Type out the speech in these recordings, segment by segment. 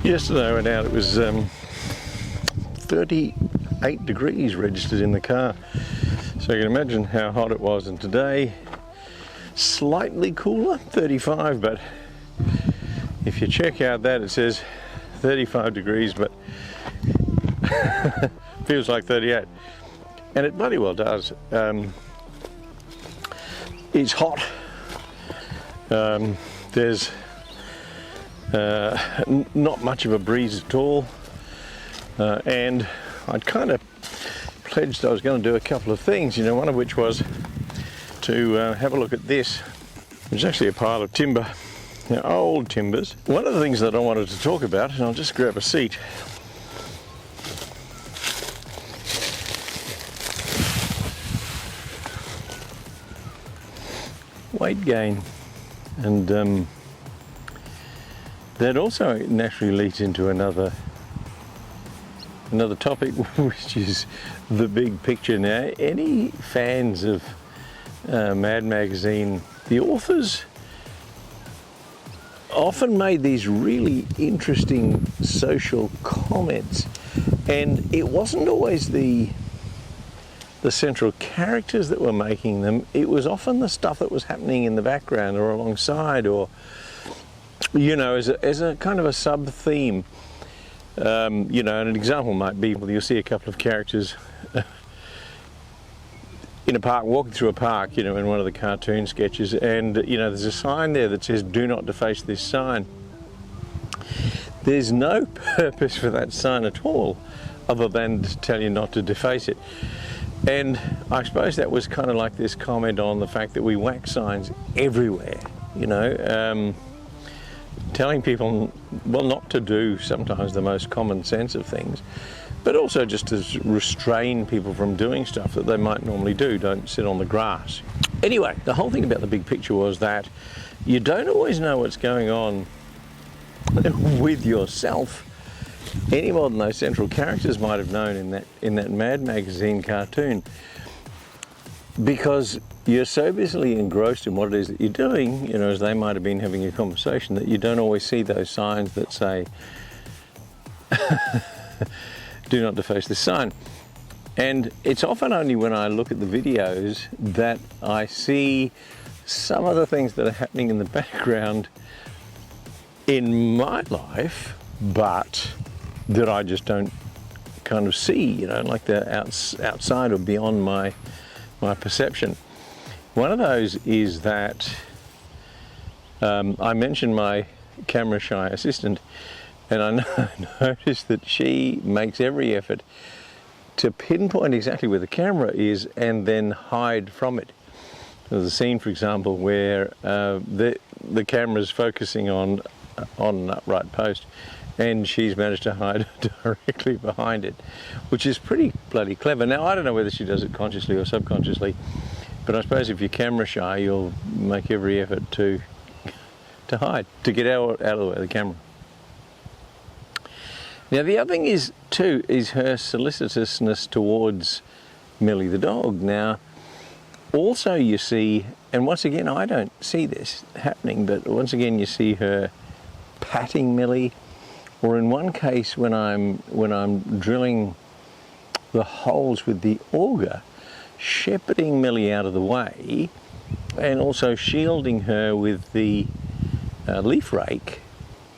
Yesterday I went out, it was 38 degrees registered in the car. So you can imagine how hot it was. And today, slightly cooler, 35, but if you check out that, it says 35 degrees, but feels like 38. And it bloody well does. It's hot. There's not much of a breeze at all, and I'd kind of pledged I was going to do a couple of things, you know, one of which was to have a look at this, which is actually a pile of timber, you know, old timbers. One of the things that I wanted to talk about, and I'll just grab a seat, weight gain, and that also naturally leads into another topic, which is the big picture. Now, any fans of Mad Magazine, the authors often made these really interesting social comments, and it wasn't always the central characters that were making them. It was often the stuff that was happening in the background or alongside, or, you know, as a kind of a sub-theme. You know, and an example might be, well, you'll see a couple of characters in a park, walking through a park, you know, in one of the cartoon sketches, and, you know, there's a sign there that says, "Do not deface this sign." There's no purpose for that sign at all, other than to tell you not to deface it. And I suppose that was kind of like this comment on the fact that we whack signs everywhere, you know, telling people, well, not to do sometimes the most common sense of things, but also just to restrain people from doing stuff that they might normally do. Don't sit on the grass. Anyway, the whole thing about the big picture was that you don't always know what's going on with yourself any more than those central characters might have known in that Mad Magazine cartoon, because you're so busily engrossed in what it is that you're doing, you know, as they might have been having a conversation, that you don't always see those signs that say, "Do not deface this sign." And it's often only when I look at the videos that I see some of the things that are happening in the background in my life, but that I just don't kind of see, you know, like they're outside or beyond my perception. One of those is that I mentioned my camera shy assistant, and I noticed that she makes every effort to pinpoint exactly where the camera is and then hide from it. There's a scene, for example, where the camera's focusing on an upright post, and she's managed to hide directly behind it, which is pretty bloody clever. Now, I don't know whether she does it consciously or subconsciously, but I suppose if you're camera shy, you'll make every effort to hide, to get out of the way of the camera. Now, the other thing is her solicitousness towards Millie the dog. Now, also you see, and once again, I don't see this happening, but once again you see her patting Millie, or in one case when I'm drilling the holes with the auger, shepherding Millie out of the way, and also shielding her with the leaf rake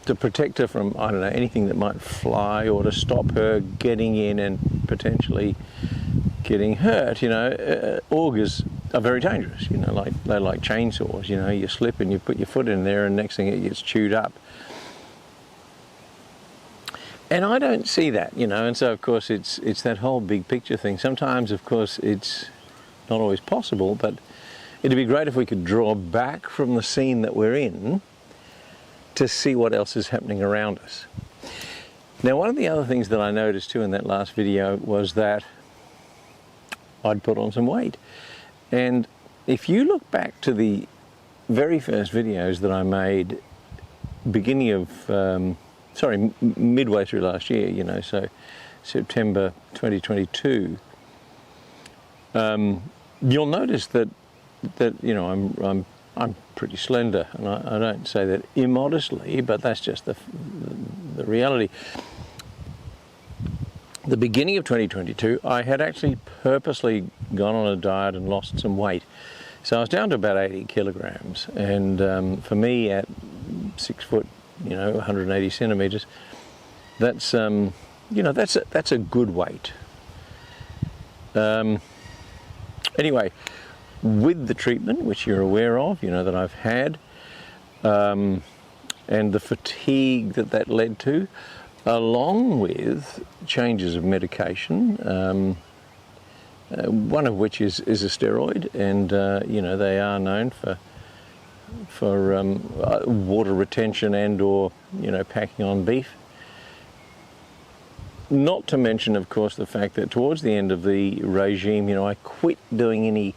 to protect her from, I don't know, anything that might fly, or to stop her getting in and potentially getting hurt. You know, augers are very dangerous, you know, like they're like chainsaws, you know, you slip and you put your foot in there and next thing it gets chewed up. And I don't see that, you know, and so of course it's that whole big picture thing. Sometimes, of course, it's not always possible, but it'd be great if we could draw back from the scene that we're in to see what else is happening around us. Now, one of the other things that I noticed too in that last video was that I'd put on some weight. And if you look back to the very first videos that I made beginning of, midway through last year, you know, so September 2022, you'll notice that you know, I'm pretty slender, and I don't say that immodestly, but that's just the reality. The beginning of 2022, I had actually purposely gone on a diet and lost some weight. So I was down to about 80 kilograms, and for me at 6 foot, 180 centimeters, that's that's a good weight. Anyway, with the treatment, which you're aware of, that I've had, and the fatigue that led to, along with changes of medication, one of which is a steroid, and they are known for water retention and/or packing on beef. Not to mention, of course, the fact that towards the end of the regime, I quit doing any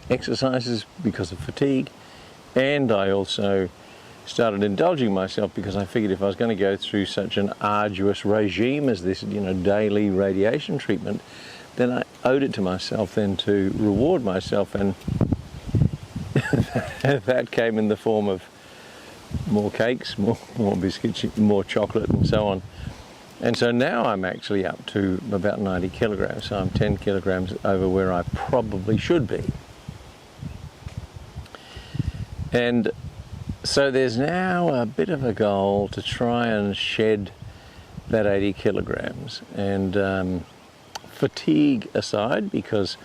exercises because of fatigue, and I also started indulging myself because I figured if I was going to go through such an arduous regime as this, daily radiation treatment, then I owed it to myself then to reward myself, and that came in the form of more cakes, more biscuits, more chocolate, and so on. And so now I'm actually up to about 90 kilograms, so I'm 10 kilograms over where I probably should be. And so there's now a bit of a goal to try and shed that 80 kilograms. And fatigue aside, because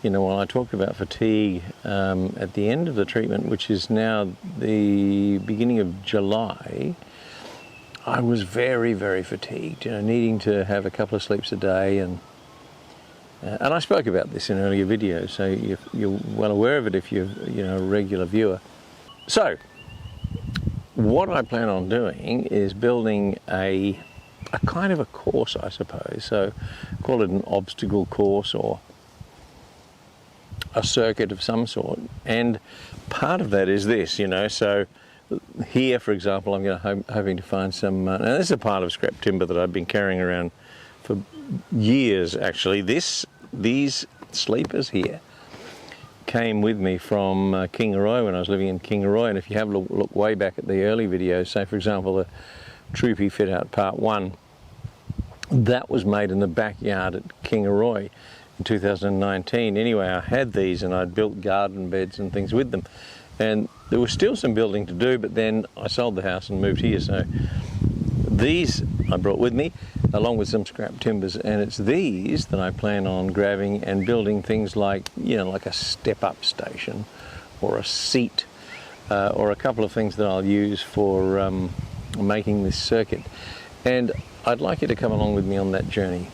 while I talked about fatigue at the end of the treatment, which is now the beginning of July, I was very, very fatigued, needing to have a couple of sleeps a day, and I spoke about this in earlier videos, so you're well aware of it if you're a regular viewer. So what I plan on doing is building a kind of a course, I suppose. So call it an obstacle course or a circuit of some sort, and part of that is this, so here, for example, I'm hoping to find some, now this is a pile of scrap timber that I've been carrying around for years, actually. These sleepers here came with me from Kingaroy when I was living in Kingaroy, and if you have a look way back at the early videos, say for example the Troopy Fit Out Part 1, that was made in the backyard at Kingaroy in 2019. Anyway, I had these and I'd built garden beds and things with them. And there was still some building to do, but then I sold the house and moved here. So these I brought with me, along with some scrap timbers, and it's these that I plan on grabbing and building things like, like a step-up station or a seat, or a couple of things that I'll use for making this circuit. And I'd like you to come along with me on that journey.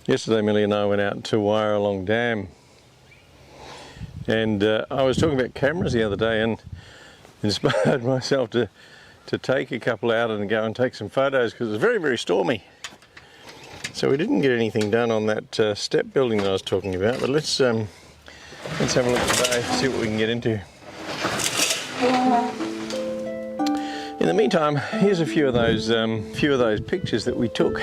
Yesterday, Millie and I went out to Wirralong Dam, and I was talking about cameras the other day and inspired myself to take a couple out and go and take some photos because it was very, very stormy. So we didn't get anything done on that step building that I was talking about, but let's have a look today, see what we can get into. In the meantime, here's a few of those pictures that we took.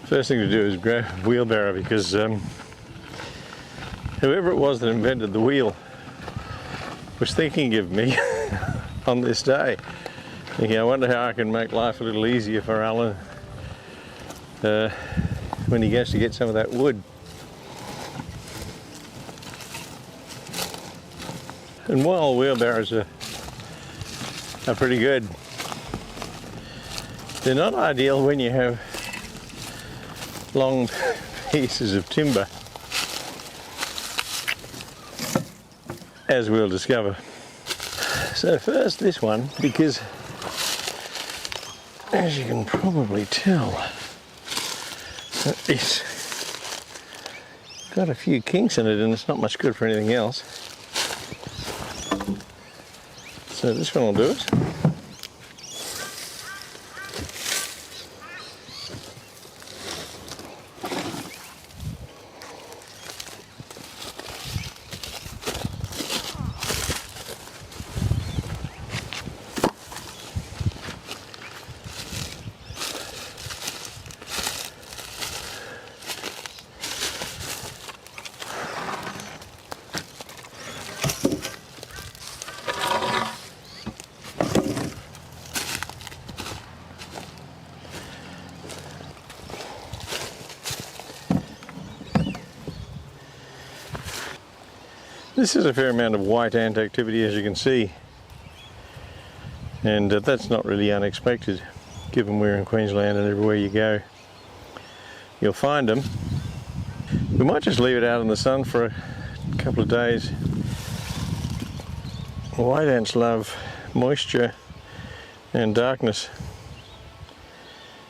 First thing to do is grab a wheelbarrow, because whoever it was that invented the wheel was thinking of me on this day. Thinking, I wonder how I can make life a little easier for Alan when he goes to get some of that wood. And while wheelbarrows are pretty good, they're not ideal when you have long pieces of timber, as we'll discover. So first this one, because as you can probably tell, It's got a few kinks in it and it's not much good for anything else. So this one will do it. This is a fair amount of white ant activity, as you can see, and that's not really unexpected given we're in Queensland and everywhere you go you'll find them. We might just leave it out in the sun for a couple of days. White ants love moisture and darkness,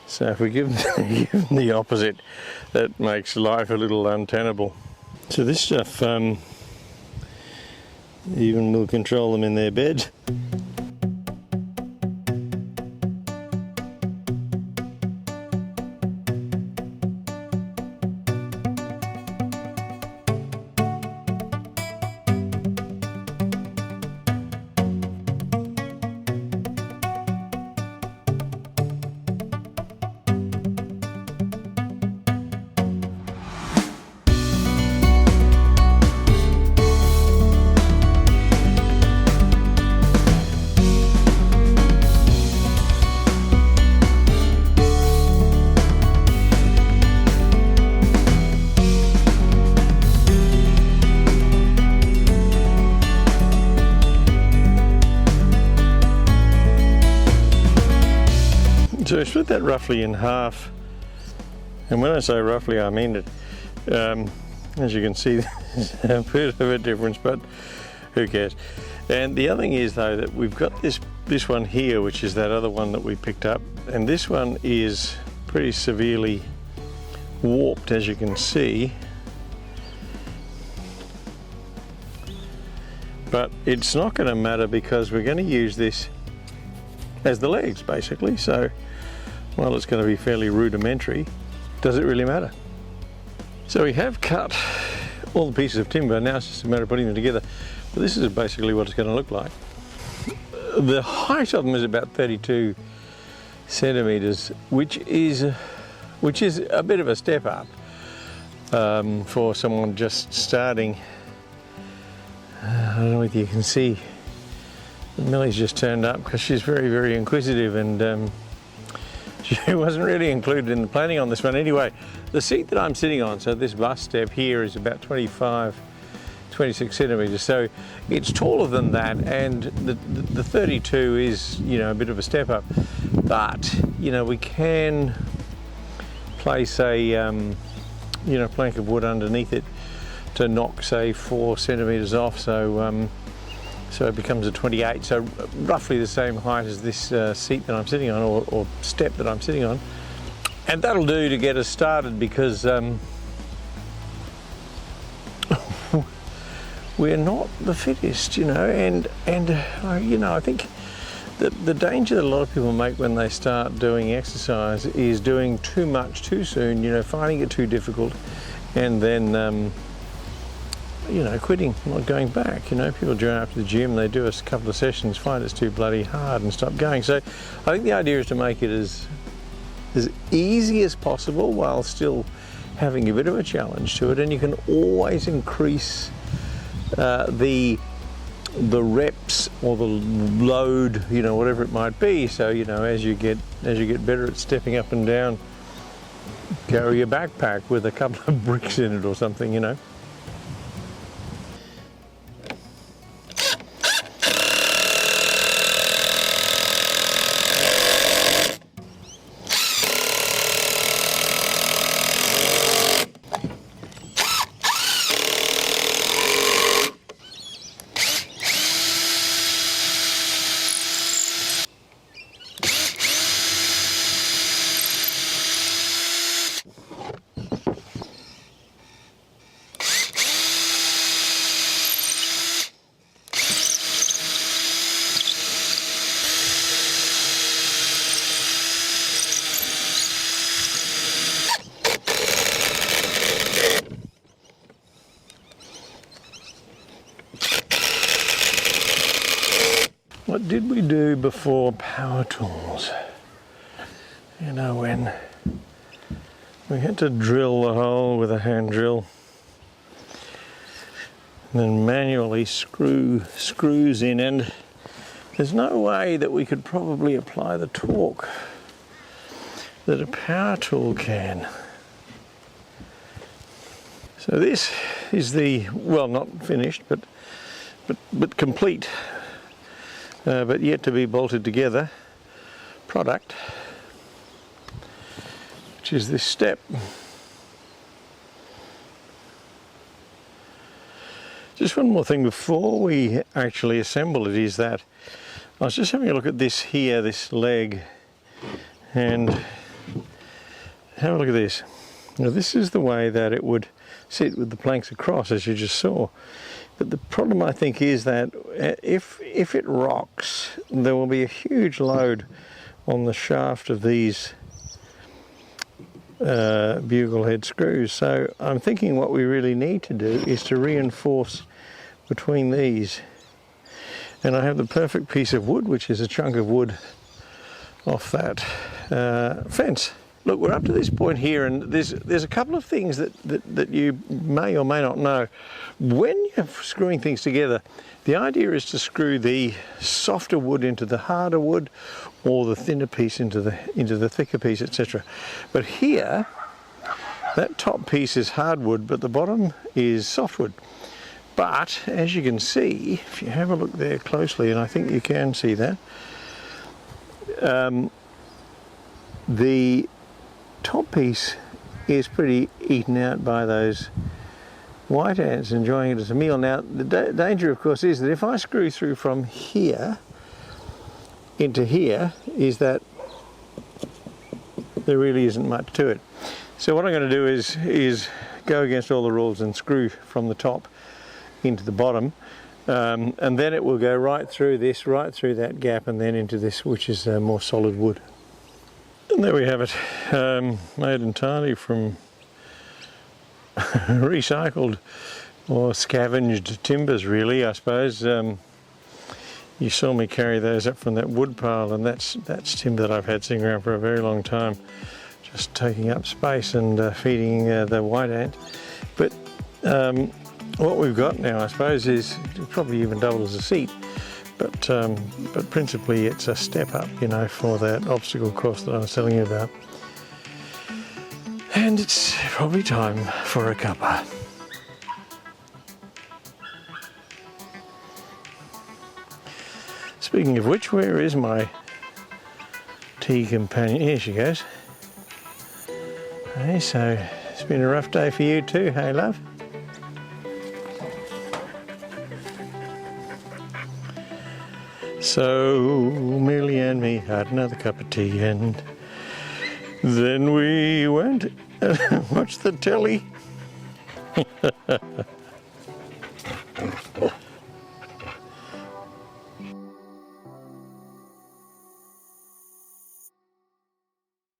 so if we give them the opposite, that makes life a little untenable. So this stuff even will control them in their beds. So I split that roughly in half, and when I say roughly I mean it. As you can see, there's a bit of a difference, but who cares. And the other thing is though that we've got this one here, which is that other one that we picked up, and this one is pretty severely warped, as you can see. But it's not going to matter because we're going to use this as the legs basically, so while it's going to be fairly rudimentary, does it really matter? So we have cut all the pieces of timber, now it's just a matter of putting them together. But this is basically what it's going to look like. The height of them is about 32 centimeters, which is a bit of a step up for someone just starting. I don't know whether you can see, Millie's just turned up because she's very, very inquisitive, and she wasn't really included in the planning on this one. Anyway, the seat that I'm sitting on, so this bus step here is about 26 centimeters, so it's taller than that, and the 32 is, you know, a bit of a step up, but you know, we can place a you know, plank of wood underneath it to knock, say, 4 centimeters off, so so it becomes a 28, so roughly the same height as this seat that I'm sitting on, or step that I'm sitting on. And that'll do to get us started, because we're not the fittest, you know, and you know, I think the danger that a lot of people make when they start doing exercise is doing too much too soon, you know, finding it too difficult, and then you know, quitting, not going back. You know, people join up to the gym, they do a couple of sessions, find it's too bloody hard and stop going. So I think the idea is to make it as easy as possible while still having a bit of a challenge to it, and you can always increase the reps or the load, you know, whatever it might be. So, you know, as you get better at stepping up and down, carry a backpack with a couple of bricks in it or something, you know. what did we do before power tools? You know, when we had to drill the hole with a hand drill, and then manually screw screws in, and there's no way that we could probably apply the torque that a power tool can. So this is the, well, not finished, but complete, but yet to be bolted together product, which is this step. Just one more thing before we actually assemble it is that I was just having a look at this here, this leg, and have a look at this. Now this is the way that it would sit with the planks across, as you just saw. But the problem, I think, is that if it rocks, there will be a huge load on the shaft of these bugle head screws. So I'm thinking what we really need to do is to reinforce between these. And I have the perfect piece of wood, which is a chunk of wood off that fence. Look, we're up to this point here, and there's a couple of things that you may or may not know. When you're screwing things together, the idea is to screw the softer wood into the harder wood, or the thinner piece into the thicker piece, etc. But here, that top piece is hardwood, but the bottom is softwood. But as you can see, if you have a look there closely, and I think you can see that, the top piece is pretty eaten out by those white ants enjoying it as a meal. Now the danger, of course, is that if I screw through from here into here, is that there really isn't much to it. So what I'm going to do is go against all the rules and screw from the top into the bottom, and then it will go right through this, right through that gap, and then into this, which is more solid wood. And there we have it, made entirely from recycled or scavenged timbers, really, I suppose. You saw me carry those up from that wood pile, and that's timber that I've had sitting around for a very long time, just taking up space and feeding the white ant. But what we've got now, I suppose, is probably even double as a seat. But principally it's a step up, you know, for that obstacle course that I was telling you about. And it's probably time for a cuppa. Speaking of which, where is my tea companion? Here she goes. Hey, so it's been a rough day for you too, hey love? So Millie and me had another cup of tea, and then we went and watched the telly.